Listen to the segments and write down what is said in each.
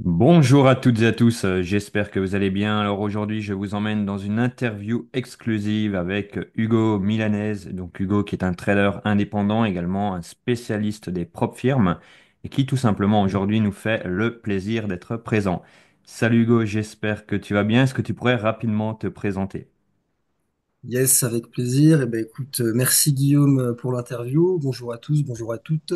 Bonjour à toutes et à tous, j'espère que vous allez bien. Alors aujourd'hui, je vous emmène dans une interview exclusive avec Hugo Milanese. Donc Hugo qui est un trader indépendant, également un spécialiste des propres firmes et qui tout simplement aujourd'hui nous fait le plaisir d'être présent. Salut Hugo, j'espère que tu vas bien. Est-ce que tu pourrais rapidement te présenter? Yes, avec plaisir. Écoute, merci Guillaume pour l'interview. Bonjour à tous, bonjour à toutes.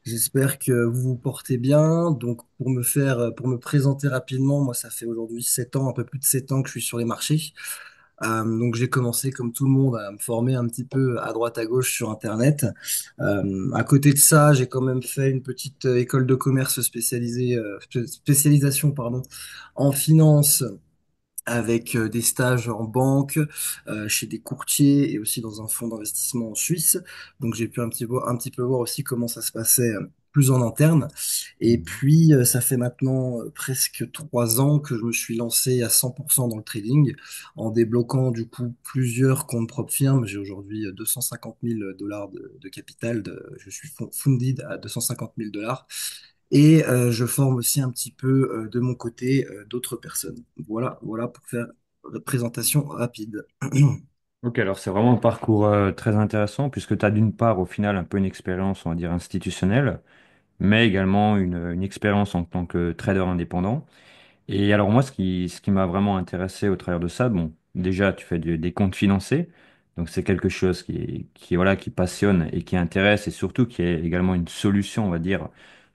J'espère que vous vous portez bien. Donc, pour me présenter rapidement, moi, ça fait aujourd'hui 7 ans, un peu plus de 7 ans que je suis sur les marchés. Donc, j'ai commencé comme tout le monde à me former un petit peu à droite à gauche sur Internet. À côté de ça, j'ai quand même fait une petite école de commerce spécialisation, pardon, en finance avec des stages en banque, chez des courtiers et aussi dans un fonds d'investissement en Suisse. Donc j'ai pu un petit peu voir aussi comment ça se passait plus en interne. Et Mhm. puis ça fait maintenant presque 3 ans que je me suis lancé à 100% dans le trading en débloquant du coup plusieurs comptes propres firmes. J'ai aujourd'hui 250 000 dollars de capital. Je suis funded à 250 000 dollars. Et je forme aussi un petit peu de mon côté d'autres personnes. Voilà pour faire une présentation rapide. Ok, alors c'est vraiment un parcours très intéressant puisque tu as d'une part au final un peu une expérience, on va dire, institutionnelle, mais également une expérience en tant que trader indépendant. Et alors moi, ce qui m'a vraiment intéressé au travers de ça, bon, déjà, tu fais des comptes financés, donc c'est quelque chose voilà, qui passionne et qui intéresse, et surtout qui est également une solution, on va dire,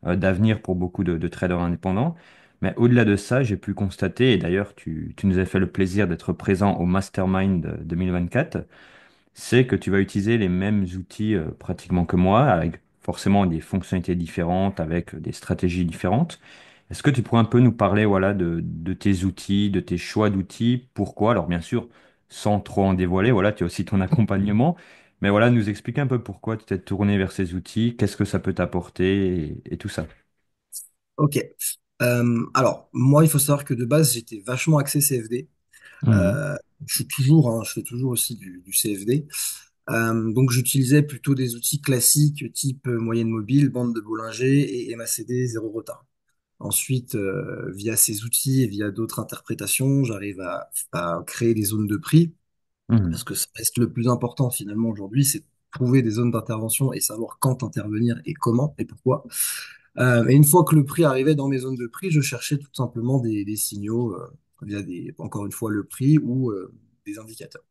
d'avenir pour beaucoup de traders indépendants. Mais au-delà de ça, j'ai pu constater, et d'ailleurs, tu nous as fait le plaisir d'être présent au Mastermind 2024, c'est que tu vas utiliser les mêmes outils pratiquement que moi, avec forcément des fonctionnalités différentes, avec des stratégies différentes. Est-ce que tu pourrais un peu nous parler voilà, de tes outils, de tes choix d'outils, pourquoi? Alors bien sûr, sans trop en dévoiler, voilà, tu as aussi ton accompagnement, mais voilà, nous expliquer un peu pourquoi tu t'es tourné vers ces outils, qu'est-ce que ça peut t'apporter et tout ça. Ok. Alors, moi, il faut savoir que de base, j'étais vachement axé CFD. Mhm. Euh, je fais toujours aussi du CFD. Donc, j'utilisais plutôt des outils classiques type moyenne mobile, bande de Bollinger et MACD zéro retard. Ensuite, via ces outils et via d'autres interprétations, j'arrive à créer des zones de prix. Mhm. Parce que ça reste le plus important finalement aujourd'hui, c'est de trouver des zones d'intervention et savoir quand intervenir et comment et pourquoi. Et une fois que le prix arrivait dans mes zones de prix, je cherchais tout simplement des signaux via encore une fois le prix ou des indicateurs.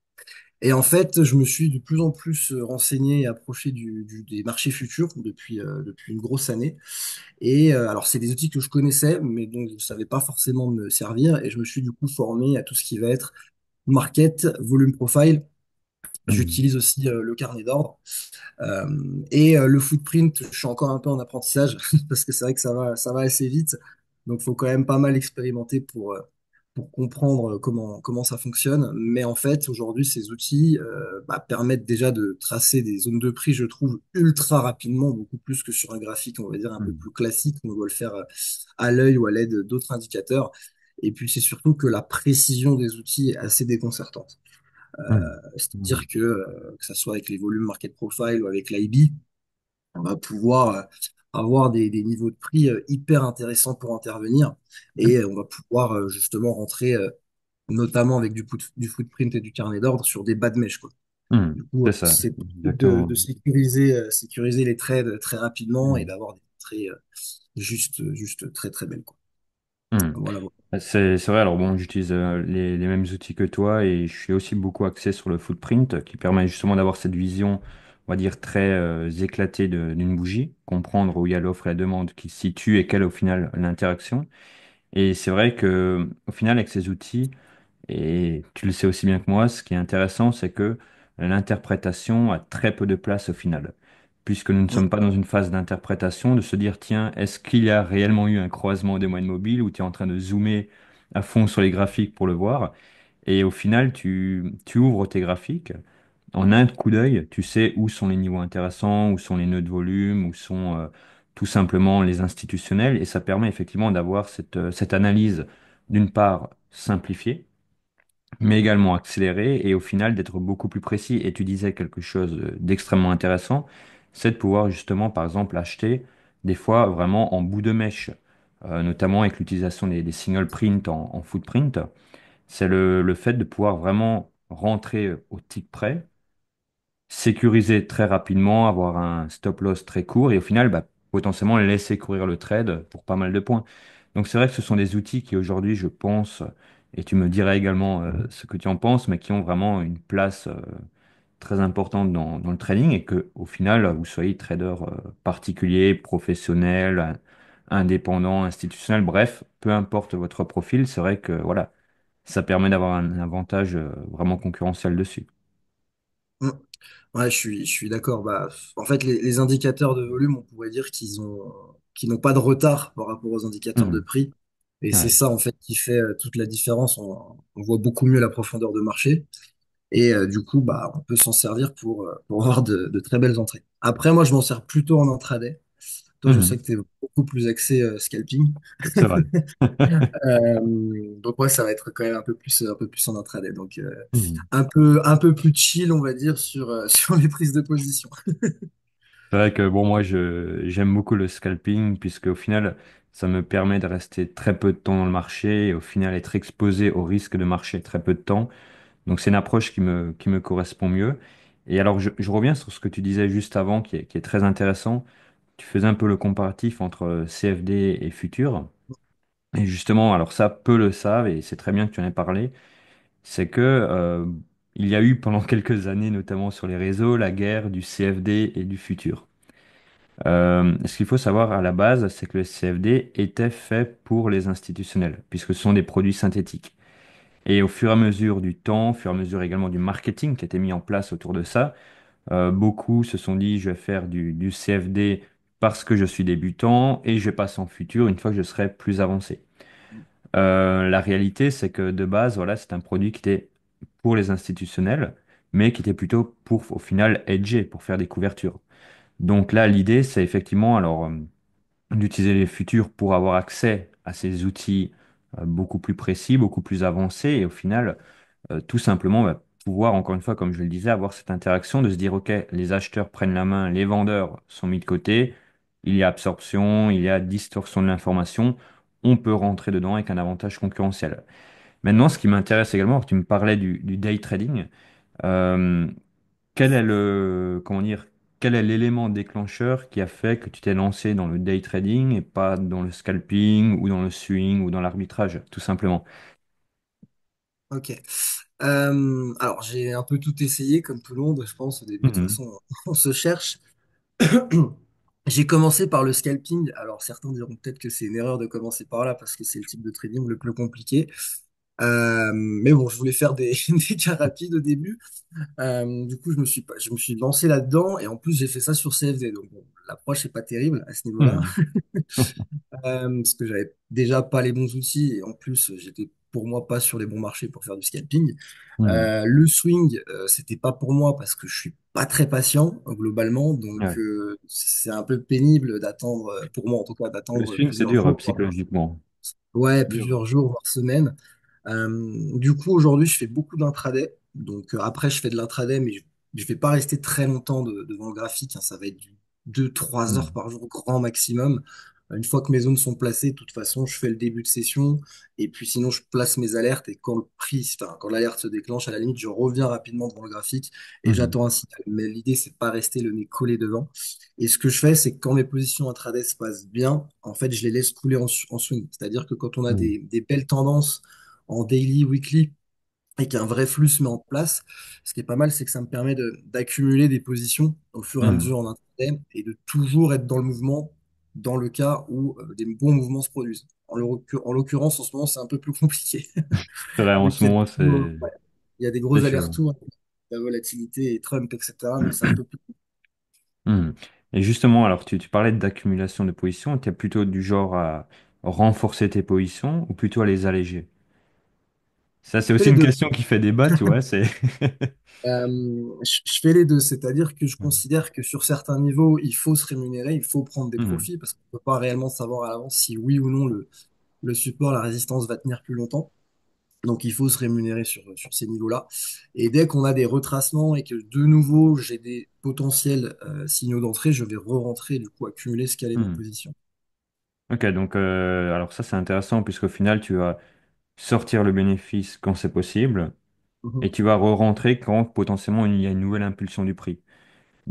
Et en fait, je me suis de plus en plus renseigné et approché des marchés futurs depuis une grosse année. Et alors, c'est des outils que je connaissais, mais dont je ne savais pas forcément me servir. Et je me suis du coup formé à tout ce qui va être market, volume profile. Mhm. J'utilise aussi le carnet d'ordre. Euh, le footprint, je suis encore un peu en apprentissage parce que c'est vrai que ça va assez vite. Donc, il faut quand même pas mal expérimenter pour comprendre comment ça fonctionne. Mais en fait, aujourd'hui, ces outils permettent déjà de tracer des zones de prix, je trouve, ultra rapidement, beaucoup plus que sur un graphique, on va dire, un peu Mhm. plus classique. On doit le faire à l'œil ou à l'aide d'autres indicateurs. Et puis, c'est surtout que la précision des outils est assez déconcertante. Mhm. C'est-à-dire que ça soit avec les volumes market profile ou avec l'IB, on va pouvoir avoir des niveaux de prix hyper intéressants pour intervenir et on va pouvoir justement rentrer notamment avec du footprint et du carnet d'ordre sur des bas de mèche, quoi. Mhm. Du coup, C'est ça, c'est exactement. de sécuriser les trades très rapidement et Mhm. d'avoir des trades juste très très belles, quoi. Mhm. Voilà, voilà. C'est vrai, alors bon, j'utilise les mêmes outils que toi et je suis aussi beaucoup axé sur le footprint qui permet justement d'avoir cette vision, on va dire, très éclatée d'une bougie, comprendre où il y a l'offre et la demande qui se situe et quelle est au final l'interaction. Et c'est vrai que au final, avec ces outils, et tu le sais aussi bien que moi, ce qui est intéressant, c'est que l'interprétation a très peu de place au final. Puisque nous ne Mm. sommes pas dans une phase d'interprétation, de se dire, tiens, est-ce qu'il y a réellement eu un croisement des moyennes mobiles ou tu es en train de zoomer à fond sur les graphiques pour le voir. Et au final, tu ouvres tes graphiques. En un coup d'œil, tu sais où sont les niveaux intéressants, où sont les nœuds de volume, où sont tout simplement les institutionnels. Et ça permet effectivement d'avoir cette analyse, d'une part, simplifiée mais également accéléré et au final d'être beaucoup plus précis. Et tu disais quelque chose d'extrêmement intéressant, c'est de pouvoir justement, par exemple, acheter des fois vraiment en bout de mèche. notamment avec l'utilisation des single print en footprint, c'est le fait de pouvoir vraiment rentrer au tick près, sécuriser très rapidement, avoir un stop loss très court et au final, bah, potentiellement laisser courir le trade pour pas mal de points. Donc c'est vrai que ce sont des outils qui aujourd'hui, je pense, et tu me diras également ce que tu en penses, mais qui ont vraiment une place très importante dans le trading et que au final, vous soyez trader particulier, professionnel, indépendant, institutionnel, bref, peu importe votre profil, c'est vrai que voilà, ça permet d'avoir un avantage vraiment concurrentiel dessus. Mm. Ouais, je suis d'accord. Bah, en fait, les indicateurs de volume, on pourrait dire qu'ils n'ont pas de retard par rapport aux indicateurs de Mhm. prix. Et c'est Ouais. ça, en fait, qui fait toute la différence. On voit beaucoup mieux la profondeur de marché. Et du coup, bah, on peut s'en servir pour avoir de très belles entrées. Après, moi, je m'en sers plutôt en intraday. Toi, je sais Mhm. que tu es beaucoup plus axé scalping. C'est vrai. Donc, moi, ça va être quand même un peu plus en intraday. Donc, Mhm. un peu plus chill, on va dire, sur les prises de position. C'est vrai que bon, moi, j'aime beaucoup le scalping puisque au final, ça me permet de rester très peu de temps dans le marché et au final être exposé au risque de marché très peu de temps. Donc c'est une approche qui me correspond mieux. Et alors je reviens sur ce que tu disais juste avant qui est très intéressant. Tu faisais un peu le comparatif entre CFD et futur. Et justement, alors ça, peu le savent et c'est très bien que tu en aies parlé. C'est que il y a eu pendant quelques années, notamment sur les réseaux, la guerre du CFD et du futur. Ce qu'il faut savoir à la base, c'est que le CFD était fait pour les institutionnels, puisque ce sont des produits synthétiques. Et au fur et à mesure du temps, au fur et à mesure également du marketing qui a été mis en place autour de ça, beaucoup se sont dit, je vais faire du CFD parce que je suis débutant et je vais passer en futur une fois que je serai plus avancé. La réalité, c'est que de base, voilà, c'est un produit qui était pour les institutionnels, mais qui était plutôt pour, au final, hedger, pour faire des couvertures. Donc là, l'idée, c'est effectivement, alors, d'utiliser les futurs pour avoir accès à ces outils beaucoup plus précis, beaucoup plus avancés, et au final, tout simplement pouvoir, encore une fois, comme je le disais, avoir cette interaction de se dire, OK, les acheteurs prennent la main, les vendeurs sont mis de côté, il y a absorption, il y a distorsion de l'information, on peut rentrer dedans avec un avantage concurrentiel. Maintenant, ce qui m'intéresse également, tu me parlais du day trading, euh, quel est comment dire, quel est l'élément déclencheur qui a fait que tu t'es lancé dans le day trading et pas dans le scalping ou dans le swing ou dans l'arbitrage, tout simplement? Ok. Alors, j'ai un peu tout essayé, comme tout le monde, je pense. Au début, de toute Mhm. façon, on se cherche. J'ai commencé par le scalping. Alors, certains diront peut-être que c'est une erreur de commencer par là parce que c'est le type de trading le plus compliqué. Mais bon, je voulais faire des cas rapides au début. Du coup, je me suis lancé là-dedans et en plus, j'ai fait ça sur CFD. Donc, bon, l'approche n'est pas terrible à ce niveau-là. Mhm. Parce que j'avais déjà pas les bons outils et en plus j'étais pour moi pas sur les bons marchés pour faire du scalping. Mhm. Le swing, c'était pas pour moi parce que je suis pas très patient globalement, donc Ouais. c'est un peu pénible d'attendre, pour moi en tout cas, Le d'attendre swing, c'est plusieurs dur jours, psychologiquement. ouais, Dur. plusieurs jours voire semaines. Du coup aujourd'hui je fais beaucoup d'intraday, donc après je fais de l'intraday, mais je vais pas rester très longtemps devant le graphique, hein. Ça va être du 2 3 heures Mhm. par jour grand maximum. Une fois que mes zones sont placées, de toute façon, je fais le début de session et puis sinon, je place mes alertes et quand le prix, enfin, quand l'alerte se déclenche, à la limite, je reviens rapidement devant le graphique et Mhm. j'attends un signal. Mais l'idée, c'est pas rester le nez collé devant. Et ce que je fais, c'est que quand mes positions intraday se passent bien, en fait, je les laisse couler en swing. C'est-à-dire que quand on a Mhm. des belles tendances en daily, weekly, et qu'un vrai flux se met en place, ce qui est pas mal, c'est que ça me permet d'accumuler des positions au fur et à Mhm. mesure en intraday et de toujours être dans le mouvement dans le cas où des bons mouvements se produisent. En l'occurrence, en ce moment, c'est un peu plus compliqué. C'est vrai, en Vu ce qu'il y a, moment, ouais, il y a des c'est gros chaud. allers-retours, la volatilité et Trump, etc. Donc c'est un peu plus. Mhm. Et justement, alors tu parlais d'accumulation de positions, tu es plutôt du genre à renforcer tes positions ou plutôt à les alléger? Ça, c'est Je fais aussi les une deux. question qui fait débat, tu vois, c'est... Je fais les deux, c'est-à-dire que je Mhm. considère que sur certains niveaux, il faut se rémunérer, il faut prendre des Mhm. profits parce qu'on ne peut pas réellement savoir à l'avance si oui ou non le support, la résistance va tenir plus longtemps. Donc il faut se rémunérer sur ces niveaux-là. Et dès qu'on a des retracements et que de nouveau j'ai des potentiels signaux d'entrée, je vais re-rentrer, du coup accumuler, scaler mes Mhm. positions. Ok, donc alors ça c'est intéressant puisqu'au final tu vas sortir le bénéfice quand c'est possible Mhm. et tu vas re-rentrer quand potentiellement il y a une nouvelle impulsion du prix.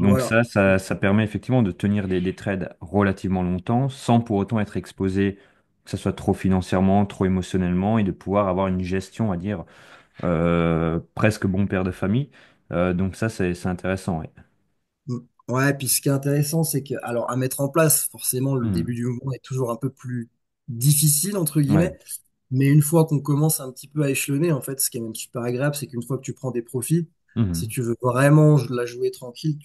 Donc Voilà. ça permet effectivement de tenir des trades relativement longtemps sans pour autant être exposé, que ce soit trop financièrement, trop émotionnellement, et de pouvoir avoir une gestion, à dire, presque bon père de famille. Donc ça, c'est intéressant, ouais. Mm. Ouais, puis ce qui est intéressant, c'est que, alors, à mettre en place, forcément, le Hmm. début du mouvement est toujours un peu plus difficile, entre Ouais. guillemets. Mais une fois qu'on commence un petit peu à échelonner, en fait, ce qui est même super agréable, c'est qu'une fois que tu prends des profits, si Mhm. tu veux vraiment la jouer tranquille,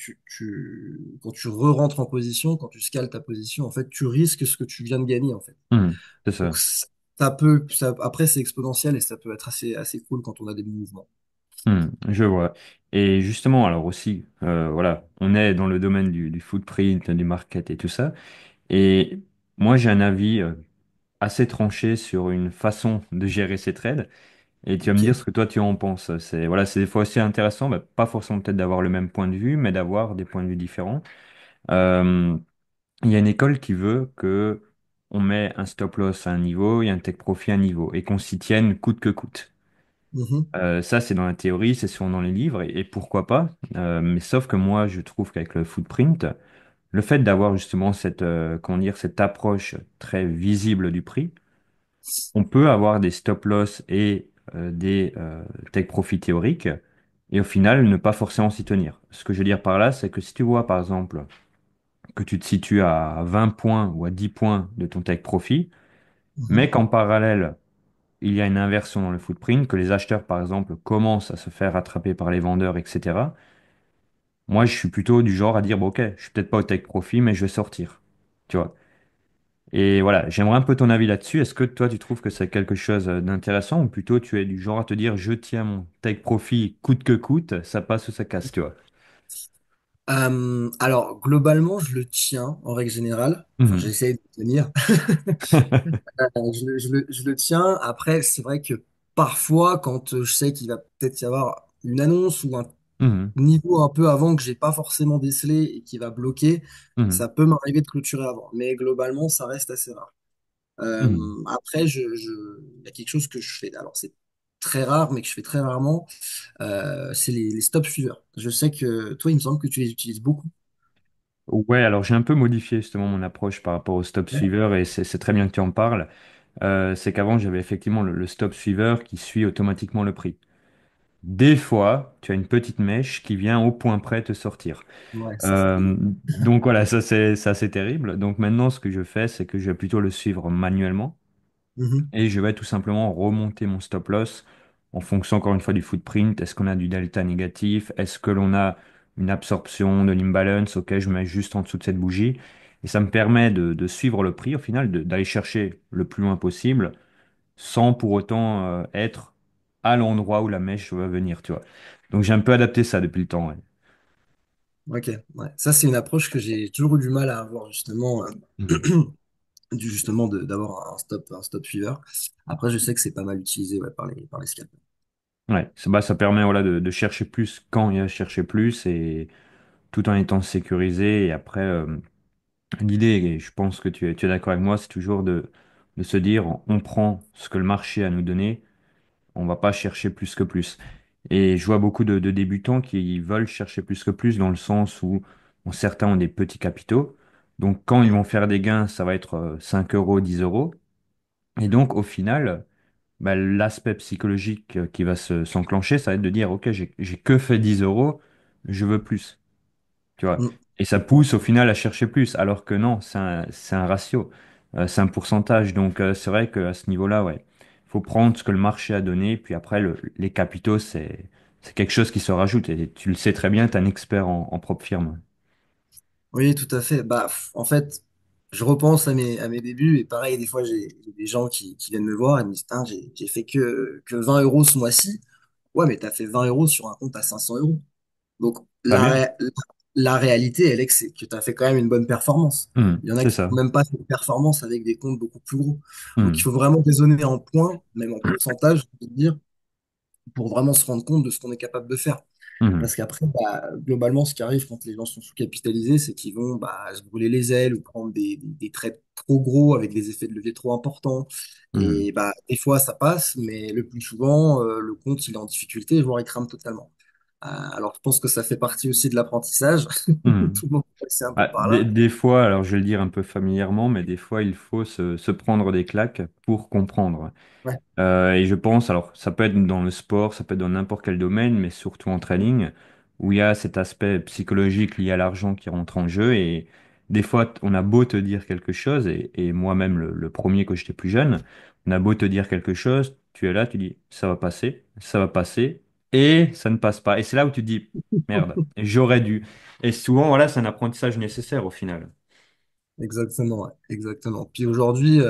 quand tu re-rentres en position, quand tu scales ta position, en fait, tu risques ce que tu viens de gagner, en fait. Mhm. C'est Donc, ça. après, c'est exponentiel et ça peut être assez cool quand on a des mouvements. Je vois. Et justement, alors aussi, voilà, on est dans le domaine du footprint, du market et tout ça. Et moi, j'ai un avis assez tranché sur une façon de gérer ces trades. Et tu vas me dire Ok. ce que toi tu en penses. C'est voilà, c'est des fois aussi intéressant, bah, pas forcément peut-être d'avoir le même point de vue, mais d'avoir des points de vue différents. Euh, il y a une école qui veut que on met un stop loss à un niveau et un take profit à un niveau et qu'on s'y tienne coûte que coûte. Mhm. Ça, c'est dans la théorie, c'est souvent dans les livres, et pourquoi pas. Mais sauf que moi, je trouve qu'avec le footprint, le fait d'avoir justement cette, comment dire, cette approche très visible du prix, on peut avoir des stop loss et des take profit théoriques et au final ne pas forcément s'y tenir. Ce que je veux dire par là, c'est que si tu vois par exemple que tu te situes à 20 points ou à 10 points de ton take profit, Mhm. mais qu'en parallèle, il y a une inversion dans le footprint, que les acheteurs par exemple commencent à se faire rattraper par les vendeurs, etc. Moi, je suis plutôt du genre à dire, bon, ok, je suis peut-être pas au take profit, mais je vais sortir. Tu vois. Et voilà, j'aimerais un peu ton avis là-dessus. Est-ce que toi, tu trouves que c'est quelque chose d'intéressant ou plutôt tu es du genre à te dire je tiens mon take profit coûte que coûte, ça passe ou ça casse, tu vois? Alors, globalement, je le tiens en règle générale. Enfin, Mhm. j'essaie de le tenir. Je le tiens. Après, c'est vrai que parfois, quand je sais qu'il va peut-être y avoir une annonce ou un Mhm. niveau un peu avant que j'ai pas forcément décelé et qui va bloquer, Mhm. ça peut m'arriver de clôturer avant. Mais globalement, ça reste assez rare. Mhm. Après, il y a quelque chose que je fais. Alors, c'est très rare, mais que je fais très rarement. C'est les stop suiveurs. Je sais que toi, il me semble que tu les utilises beaucoup. Ouais, alors j'ai un peu modifié justement mon approche par rapport au stop Ouais. suiveur et c'est très bien que tu en parles. C'est qu'avant j'avais effectivement le stop suiveur qui suit automatiquement le prix. Des fois, tu as une petite mèche qui vient au point près te sortir. Ouais, ça c'est pénible. Donc voilà, ça c'est assez terrible. Donc maintenant, ce que je fais, c'est que je vais plutôt le suivre manuellement Mhm. et je vais tout simplement remonter mon stop loss en fonction encore une fois du footprint. Est-ce qu'on a du delta négatif? Est-ce que l'on a une absorption de l'imbalance? Ok, je mets juste en dessous de cette bougie. Et ça me permet de suivre le prix au final, d'aller chercher le plus loin possible sans pour autant être à l'endroit où la mèche va venir, tu vois. Donc j'ai un peu adapté ça depuis le temps, ouais. Ok, ouais. Ça, c'est une approche que j'ai toujours eu du mal à avoir, justement, Mhm. d'avoir un stop suiveur. Après, je sais que c'est pas mal utilisé ouais, par les scalpers. Ouais, ça permet voilà, de chercher plus quand il y a chercher plus et tout en étant sécurisé. Et après, l'idée, et je pense que tu es d'accord avec moi, c'est toujours de se dire on prend ce que le marché a nous donné, on va pas chercher plus que plus. Et je vois beaucoup de débutants qui veulent chercher plus que plus dans le sens où bon, certains ont des petits capitaux. Donc quand ils vont faire des gains, ça va être 5 euros, 10 euros. Et donc au final, bah, l'aspect psychologique qui va s'enclencher, ça va être de dire, OK, j'ai que fait 10 euros, je veux plus, tu vois. Et Je ça comprends. pousse au final à chercher plus, alors que non, c'est un ratio, c'est un pourcentage. Donc c'est vrai qu'à ce niveau-là, ouais, faut prendre ce que le marché a donné, puis après, les capitaux, c'est quelque chose qui se rajoute. Et tu le sais très bien, tu es un expert en propre firme. Oui, tout à fait. Bah, en fait, je repense à mes débuts et pareil, des fois, j'ai des gens qui viennent me voir et me disent, Tain, j'ai fait que 20 euros ce mois-ci. Ouais, mais t'as fait 20 euros sur un compte à 500 euros. Donc, Pas bien? la réalité, elle est que c'est que tu as fait quand même une bonne performance. Il y en a C'est qui font ça. même pas cette performance avec des comptes beaucoup plus gros. Donc, il Hmm. faut vraiment raisonner en points, même en pourcentage, je veux dire, pour vraiment se rendre compte de ce qu'on est capable de faire. Mhm. Parce qu'après, bah, globalement, ce qui arrive quand les gens sont sous-capitalisés, c'est qu'ils vont bah, se brûler les ailes ou prendre des trades trop gros avec des effets de levier trop importants. Mhm. Et bah, des fois, ça passe, mais le plus souvent, le compte, il est en difficulté, voire il crame totalement. Alors, je pense que ça fait partie aussi de l'apprentissage. Mhm. Tout le monde passe un peu Ah, par là. des fois, alors je vais le dire un peu familièrement, mais des fois, il faut se prendre des claques pour comprendre. Ouais. Et je pense, alors ça peut être dans le sport, ça peut être dans n'importe quel domaine, mais surtout en trading, où il y a cet aspect psychologique lié à l'argent qui rentre en jeu. Et des fois, on a beau te dire quelque chose, et moi-même le premier quand j'étais plus jeune, on a beau te dire quelque chose, tu es là, tu dis, ça va passer, et ça ne passe pas. Et c'est là où tu te dis, merde, j'aurais dû. Et souvent, voilà, c'est un apprentissage nécessaire au final. Exactement, ouais, exactement. Puis aujourd'hui,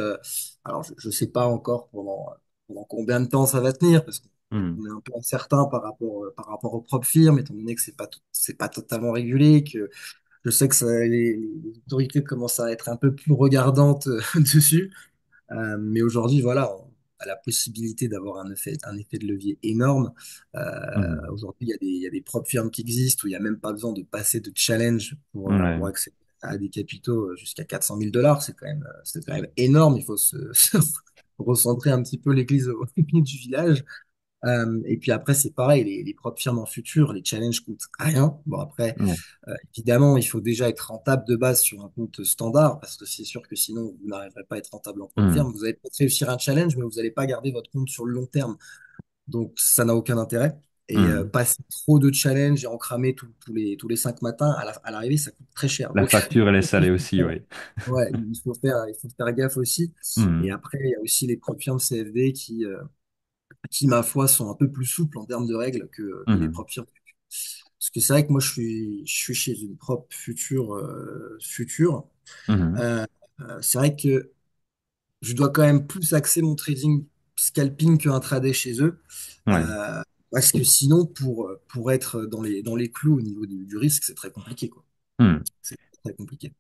alors je sais pas encore pendant combien de temps ça va tenir, parce Hmm. qu'on est un peu incertain par rapport aux propres firmes, étant donné que c'est pas totalement régulé, que je sais que les autorités commencent à être un peu plus regardantes dessus. Mais aujourd'hui, voilà, on a la possibilité d'avoir un effet de levier énorme. Hmm. Aujourd'hui, il y a des propres firmes qui existent où il n'y a même pas besoin de passer de challenge Ouais. pour accéder à des capitaux jusqu'à 400 000 dollars. C'est quand même énorme. Il faut se recentrer un petit peu l'église au milieu du village. Et puis après, c'est pareil, les propres firmes en futur, les challenges coûtent rien. Bon, après, Ouais. évidemment, il faut déjà être rentable de base sur un compte standard, parce que c'est sûr que sinon, vous n'arriverez pas à être rentable en propre Hmm. firme. Vous allez peut-être réussir un challenge, mais vous n'allez pas garder votre compte sur le long terme. Donc, ça n'a aucun intérêt. Et Hmm. passer trop de challenges et en cramer tous les 5 matins, à l'arrivée, ça coûte très cher. La Donc, facture, elle est salée aussi, oui. ouais, il faut faire gaffe aussi. Et Hmm. après, il y a aussi les propres firmes CFD qui, ma foi, sont un peu plus souples en termes de règles que les Mhm. propres firmes. Parce que c'est vrai que moi, je suis chez une propre future. Mhm. Euh, c'est vrai que je dois quand même plus axer mon trading scalping qu'un trader chez eux. Ouais. Euh, Parce que sinon, pour être dans les clous au niveau du risque, c'est très compliqué, quoi. Hmm. C'est très compliqué.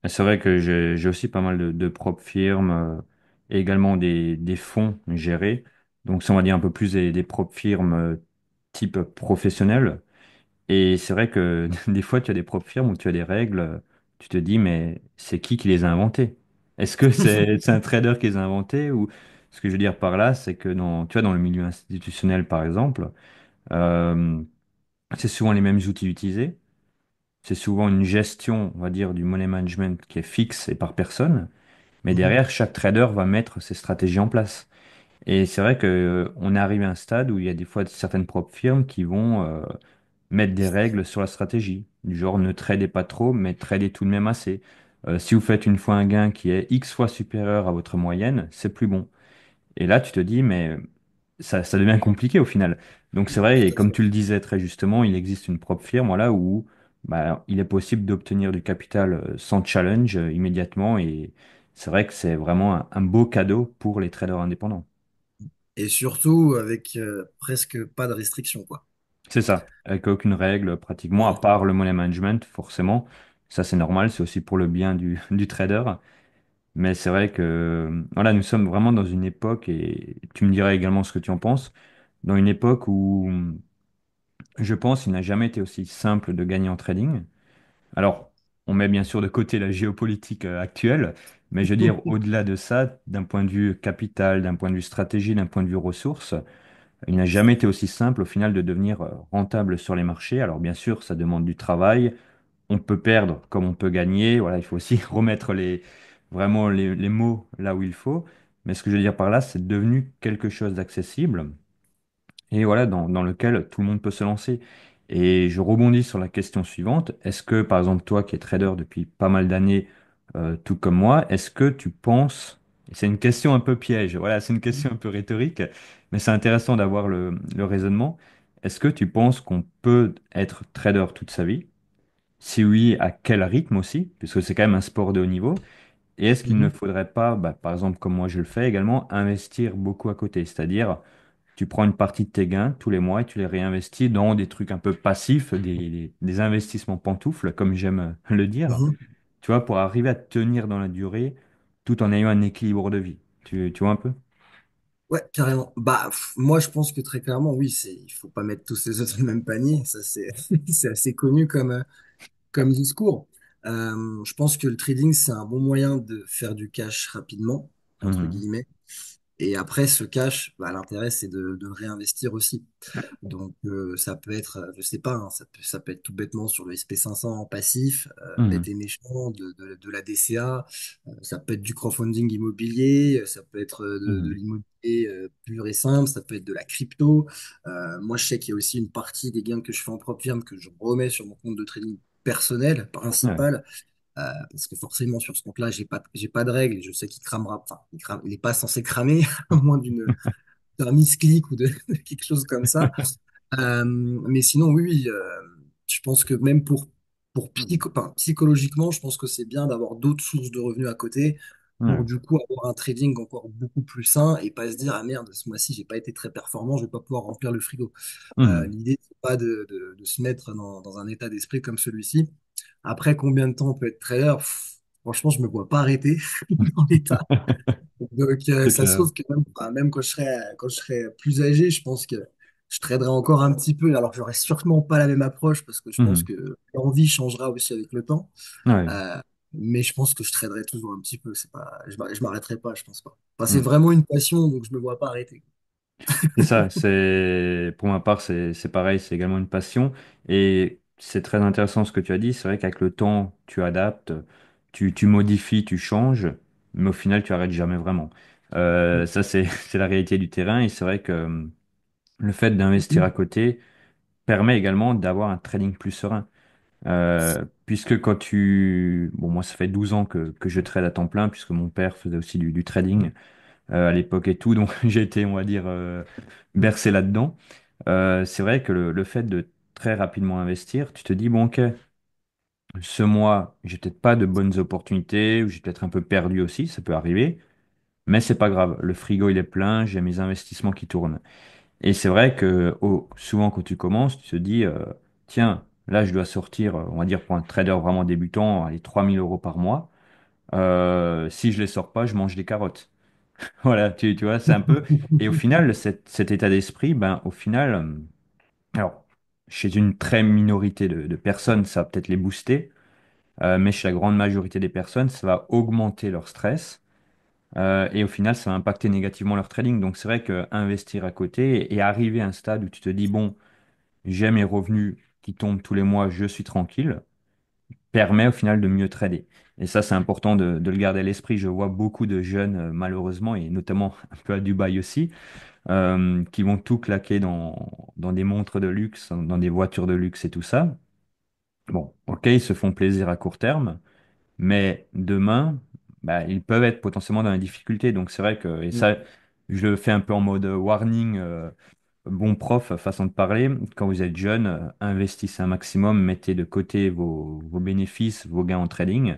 Et c'est vrai que j'ai aussi pas mal de propres firmes et également des fonds gérés. Donc, c'est, on va dire un peu plus des propres firmes type professionnel. Et c'est vrai que des fois, tu as des propres firmes où tu as des règles, tu te dis, mais c'est qui les a inventées? Est-ce que c'est un trader qui les a inventées ou ce que je veux dire par là, c'est que tu vois, dans le milieu institutionnel, par exemple, euh, c'est souvent les mêmes outils utilisés. C'est souvent une gestion, on va dire, du money management qui est fixe et par personne. Mais Mhm, derrière, chaque trader va mettre ses stratégies en place. Et c'est vrai que, on est arrivé à un stade où il y a des fois certaines propres firmes qui vont mettre des règles sur la stratégie. Du genre, ne tradez pas trop, mais tradez tout de même assez. Si vous faites une fois un gain qui est X fois supérieur à votre moyenne, c'est plus bon. Et là, tu te dis, mais ça devient compliqué au final. Donc c'est vrai, tout et à comme fait. tu le disais très justement, il existe une propre firme, voilà, où bah, il est possible d'obtenir du capital sans challenge immédiatement. Et c'est vrai que c'est vraiment un beau cadeau pour les traders indépendants. Et surtout avec presque pas de restrictions, quoi. C'est ça, avec aucune règle pratiquement, à Ouais. part le money management, forcément. Ça, c'est normal, c'est aussi pour le bien du trader. Mais c'est vrai que voilà, nous sommes vraiment dans une époque, et tu me diras également ce que tu en penses, dans une époque où je pense qu'il n'a jamais été aussi simple de gagner en trading. Alors, on met bien sûr de côté la géopolitique actuelle, mais je veux dire, au-delà de ça, d'un point de vue capital, d'un point de vue stratégie, d'un point de vue ressources, il n'a jamais été aussi simple au final de devenir rentable sur les marchés. Alors bien sûr, ça demande du travail. On peut perdre comme on peut gagner. Voilà, il faut aussi remettre vraiment les mots là où il faut. Mais ce que je veux dire par là, c'est devenu quelque chose d'accessible et voilà, dans lequel tout le monde peut se lancer. Et je rebondis sur la question suivante. Est-ce que, par exemple, toi qui es trader depuis pas mal d'années, tout comme moi, est-ce que tu penses, et c'est une question un peu piège, voilà, c'est une question un peu rhétorique, mais c'est intéressant d'avoir le raisonnement. Est-ce que tu penses qu'on peut être trader toute sa vie? Si oui, à quel rythme aussi? Puisque c'est quand même un sport de haut niveau. Et est-ce qu'il ne Mhm, faudrait pas, bah, par exemple, comme moi je le fais également, investir beaucoup à côté? C'est-à-dire, tu prends une partie de tes gains tous les mois et tu les réinvestis dans des trucs un peu passifs, des investissements pantoufles, comme j'aime le dire, mhm. tu vois, pour arriver à tenir dans la durée tout en ayant un équilibre de vie. Tu vois un peu? Ouais, carrément. Bah, moi, je pense que très clairement, oui, il faut pas mettre tous ses œufs dans le même panier. Ça, c'est, c'est assez connu comme discours. Je pense que le trading, c'est un bon moyen de faire du cash rapidement, entre Mhm. guillemets. Et après, ce cash, bah, l'intérêt, c'est de le réinvestir aussi. Donc, ça peut être, je sais pas, hein, ça peut être tout bêtement sur le SP500 en passif, bête Mhm. et méchant, de la DCA, ça peut être du crowdfunding immobilier, ça peut être de Mhm. l'immobilier pur et simple, ça peut être de la crypto. Moi, je sais qu'il y a aussi une partie des gains que je fais en propre firme que je remets sur mon compte de trading personnel, Ouais. principal, parce que forcément, sur ce compte-là, j'ai pas de règles et je sais qu'il cramera, enfin, il est pas censé cramer, à moins d'un misclick ou de de quelque chose comme ça. Mais sinon, oui, oui, je pense que même enfin, psychologiquement, je pense que c'est bien d'avoir d'autres sources de revenus à côté pour Ouais. du coup avoir un trading encore beaucoup plus sain et pas se dire, ah merde, ce mois-ci, j'ai pas été très performant, je vais pas pouvoir remplir le frigo. Mhm. L'idée, c'est pas de se mettre dans un état d'esprit comme celui-ci. Après, combien de temps on peut être trader? Franchement, je me vois pas arrêter dans l'état. Donc, C'est ça se clair. trouve que même, enfin, même quand je serai plus âgé, je pense que je traderai encore un petit peu. Alors, j'aurai sûrement pas la même approche parce que je pense Mhm. que l'envie changera aussi avec le temps. Ouais. Euh, mais je pense que je traderai toujours un petit peu. C'est pas, je m'arrêterai pas, je pense pas. Enfin, c'est Mhm. vraiment une passion, donc je me vois pas arrêter. C'est ça, c'est pour ma part, c'est pareil, c'est également une passion et c'est très intéressant ce que tu as dit. C'est vrai qu'avec le temps, tu adaptes, tu modifies, tu changes, mais au final, tu arrêtes jamais vraiment. Ça, c'est c'est la réalité du terrain et c'est vrai que le fait d'investir à côté permet également d'avoir un trading plus serein. Puisque quand bon, moi, ça fait 12 ans que je trade à temps plein, puisque mon père faisait aussi du trading à l'époque et tout, donc j'ai été, on va dire, bercé là-dedans. C'est vrai que le fait de très rapidement investir, tu te dis, bon, ok, ce mois, j'ai peut-être pas de bonnes opportunités, ou j'ai peut-être un peu perdu aussi, ça peut arriver, mais c'est pas grave. Le frigo, il est plein, j'ai mes investissements qui tournent. Et c'est vrai que souvent, quand tu commences, tu te dis, tiens, là, je dois sortir, on va dire, pour un trader vraiment débutant, allez, 3 000 € par mois. Si je les sors pas, je mange des carottes. Voilà, tu vois, c'est un peu. Et au final, cet état d'esprit, ben, au final, alors, chez une très minorité de personnes, ça va peut-être les booster, mais chez la grande majorité des personnes, ça va augmenter leur stress, et au final, ça va impacter négativement leur trading. Donc, c'est vrai qu'investir à côté et arriver à un stade où tu te dis, bon, j'ai mes revenus qui tombent tous les mois, je suis tranquille, permet au final de mieux trader. Et ça, c'est important de le garder à l'esprit. Je vois beaucoup de jeunes, malheureusement, et notamment un peu à Dubaï aussi, qui vont tout claquer dans des montres de luxe, dans des voitures de luxe et tout ça. Bon, ok, ils se font plaisir à court terme, mais demain, bah, ils peuvent être potentiellement dans la difficulté. Donc c'est vrai que, et ça, je le fais un peu en mode warning, bon prof, façon de parler. Quand vous êtes jeune, investissez un maximum, mettez de côté vos bénéfices, vos gains en trading,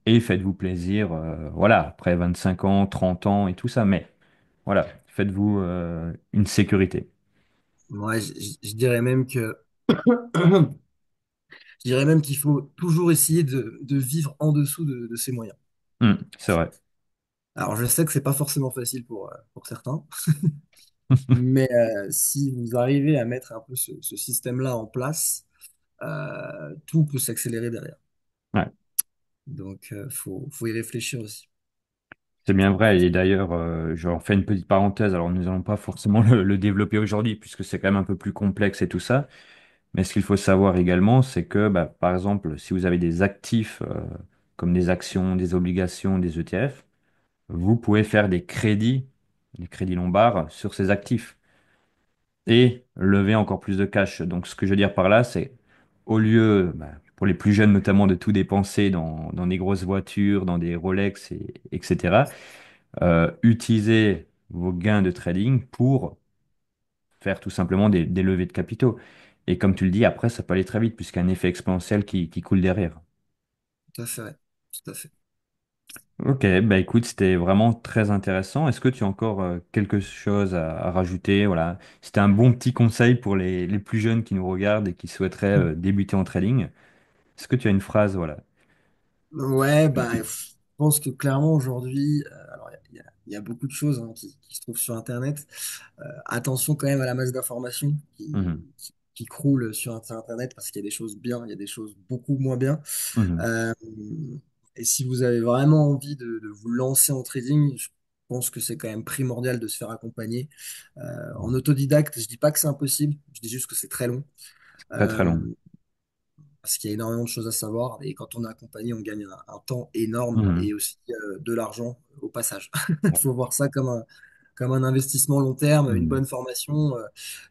et faites-vous plaisir, voilà, après 25 ans, 30 ans et tout ça. Mais voilà, faites-vous une sécurité. Moi, je dirais même que je dirais même qu'il faut toujours essayer de vivre en dessous de ses moyens. C'est vrai. Alors, je sais que c'est pas forcément facile pour certains, mais si vous arrivez à mettre un peu ce système-là en place, tout peut s'accélérer derrière. Ouais. Donc, faut y réfléchir aussi. C'est bien vrai. Et d'ailleurs, j'en fais une petite parenthèse. Alors, nous n'allons pas forcément le développer aujourd'hui, puisque c'est quand même un peu plus complexe et tout ça. Mais ce qu'il faut savoir également, c'est que, bah, par exemple, si vous avez des actifs comme des actions, des obligations, des ETF, vous pouvez faire des crédits lombards sur ces actifs et lever encore plus de cash. Donc, ce que je veux dire par là, c'est au lieu, bah, pour les plus jeunes notamment, de tout dépenser dans des grosses voitures, dans des Rolex, etc., utilisez vos gains de trading pour faire tout simplement des levées de capitaux. Et comme tu le dis, après, ça peut aller très vite puisqu'il y a un effet exponentiel qui coule derrière. Tout à fait, ouais. Tout à fait. Ok, bah écoute, c'était vraiment très intéressant. Est-ce que tu as encore quelque chose à rajouter? Voilà, c'était un bon petit conseil pour les plus jeunes qui nous regardent et qui souhaiteraient débuter en trading. Est-ce que tu as une phrase, voilà? Ouais, bah, je pense que clairement aujourd'hui, il y a beaucoup de choses hein, qui se trouvent sur Internet. Attention quand même à la masse d'informations Mhm. qui croule sur Internet parce qu'il y a des choses bien, il y a des choses beaucoup moins bien. Mhm. Euh, et si vous avez vraiment envie de vous lancer en trading, je pense que c'est quand même primordial de se faire accompagner. En autodidacte, je dis pas que c'est impossible, je dis juste que c'est très long. Très très long. Euh, Parce qu'il y a énormément de choses à savoir. Et quand on est accompagné, on gagne un temps énorme et Mhm. aussi de l'argent au passage. Il faut voir ça comme un investissement long terme, une Mhm. bonne formation.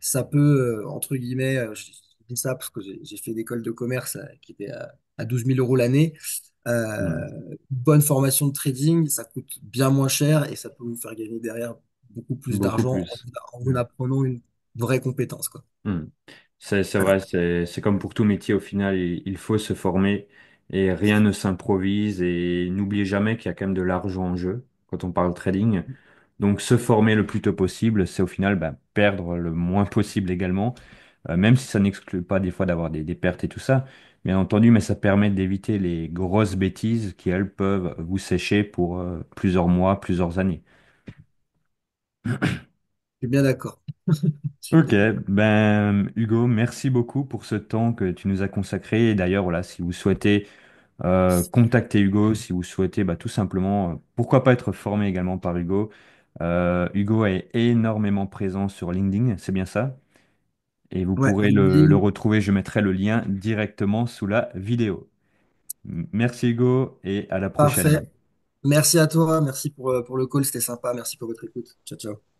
Ça peut, entre guillemets, je dis ça parce que j'ai fait une école de commerce qui était à 12 000 euros l'année. Mhm. Une bonne formation de trading, ça coûte bien moins cher et ça peut vous faire gagner derrière beaucoup plus Beaucoup d'argent plus. en vous apprenant une vraie compétence, quoi. Hmm. C'est Voilà. vrai, c'est comme pour tout métier, au final, il faut se former et rien ne s'improvise et n'oubliez jamais qu'il y a quand même de l'argent en jeu quand on parle trading. Donc se former le plus tôt possible, c'est au final bah, perdre le moins possible également, même si ça n'exclut pas des fois d'avoir des pertes et tout ça, bien entendu, mais ça permet d'éviter les grosses bêtises qui, elles, peuvent vous sécher pour plusieurs mois, plusieurs années. Je suis bien d'accord. Ok, Super. ben Hugo, merci beaucoup pour ce temps que tu nous as consacré. Et d'ailleurs, voilà, si vous souhaitez contacter Hugo, si vous souhaitez bah, tout simplement, pourquoi pas être formé également par Hugo. Hugo est énormément présent sur LinkedIn, c'est bien ça? Et vous Ouais, pourrez le LinkedIn, retrouver, je mettrai le lien directement sous la vidéo. Merci Hugo et à la prochaine. parfait. Merci à toi, merci pour le call, c'était sympa, merci pour votre écoute. Ciao, ciao.